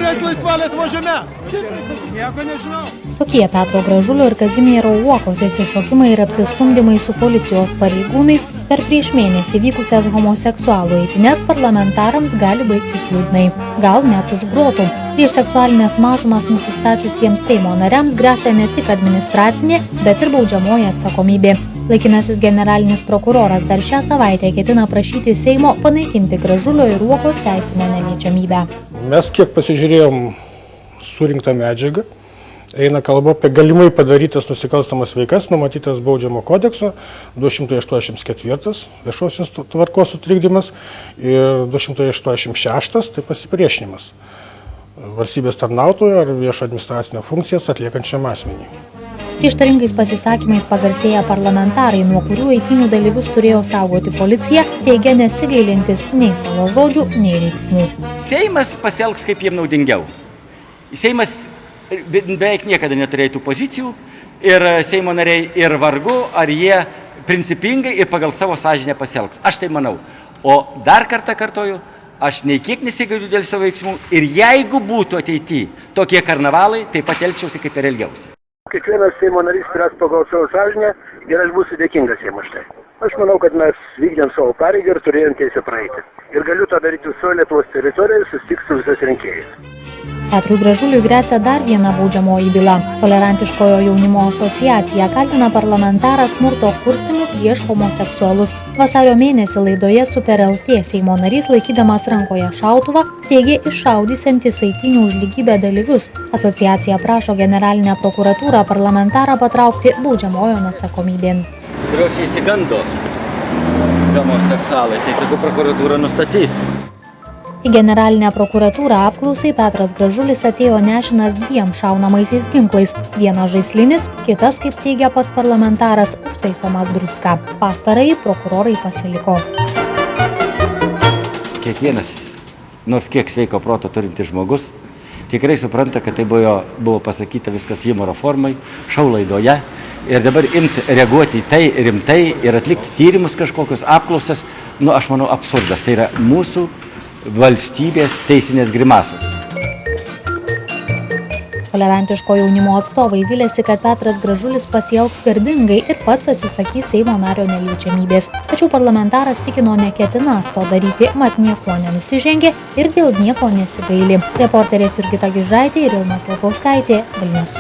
gyventi laisvą Lietuvos žemę. Nieko nežinau. Tokie Petro Gražulio ir Kazimiero Uokos išsišokimai ir apsistumdymai su policijos pareigūnais per prieš mėnesį vykusias homoseksualų eitynes parlamentarams gali baigtis liūdnai, gal net už grotų. Prieš seksualinės mažumas nusistačiusiems Seimo nariams gresia ne tik administracinė, bet ir baudžiamoji atsakomybė. Laikinasis generalinis prokuroras dar šią savaitę ketina prašyti Seimo panaikinti Gražulio ir Uokos teisinę neliečiamybę. Mes kiek pasižiūrėjom surinktą medžiagą, eina kalba apie galimai padarytas nusikalstamas veikas, numatytas baudžiamo kodekso 284 viešosios tvarkos sutrikdymas ir 286 tai pasipriešinimas valstybės tarnautojo ar viešo administracinio funkcijas atliekančiam asmeniui. Prieštaringais pasisakymais pagarsėję parlamentarai, nuo kurių eitynių dalyvius turėjo saugoti policija, teigia nesigailintis nei savo žodžių, nei veiksmų. Seimas pasielgs kaip jiem naudingiau. Seimas beveik niekada neturėjo tų pozicijų ir Seimo nariai ir vargu, ar jie principingai ir pagal savo sąžinę pasielgs. Aš tai manau. O dar kartą kartoju, aš nei kiek nesigailiu dėl savo veiksmų ir jeigu būtų ateityje tokie karnavalai, taip pat elgčiausi kaip ir elgiausi. Kiekvienas Seimo narys spręs pagal savo sąžinę ir aš būsiu dėkingas jiem už tai. Aš manau, kad mes vykdėm savo pareigą ir turėjom teisę praeiti. Ir galiu tą daryti visoje Lietuvos teritorijoje ir susitikti su visais rinkėjais. Petrui Gražuliui gresia dar viena baudžiamoji byla. Tolerantiškojo jaunimo asociacija kaltina parlamentarą smurto kurstymu prieš homoseksualus. Vasario mėnesį laidoje Super LT Seimo narys, laikydamas rankoje šautuvą, teigė iššaudysiantis eitynių už lygybę dalyvius. Asociacija prašo generalinę prokuratūrą parlamentarą patraukti baudžiamojon atsakomybėn. Kuriuo čia įsigando homoseksualai, tai sakau, prokuratūra nustatys. Į generalinę prokuratūrą apklausai Petras Gražulis atėjo nešinas 2 šaunamaisiais ginklais. Vienas žaislinis, kitas, kaip teigia pats parlamentaras, užtaisomas druska. Pastarąjį prokurorai pasiliko. Kiekvienas, nors kiek sveiko proto turintis žmogus, tikrai supranta, kad tai buvo pasakyta viskas humoro formai, šou laidoje. Ir dabar reaguoti į tai rimtai ir atlikti tyrimus kažkokius apklausas, aš manau, absurdas. Tai yra mūsų valstybės teisinės grimasos. Tolerantiško jaunimo atstovai viliasi, kad Petras Gražulis pasielgs garbingai ir pats atsisakys Seimo nario neliečiamybės. Tačiau parlamentaras tikino neketinąs to daryti, mat nieko nenusižengė ir dėl nieko nesigaili. Reporterės Jurgita Gižaitė ir Ilma Slapauskaitė, Vilnius.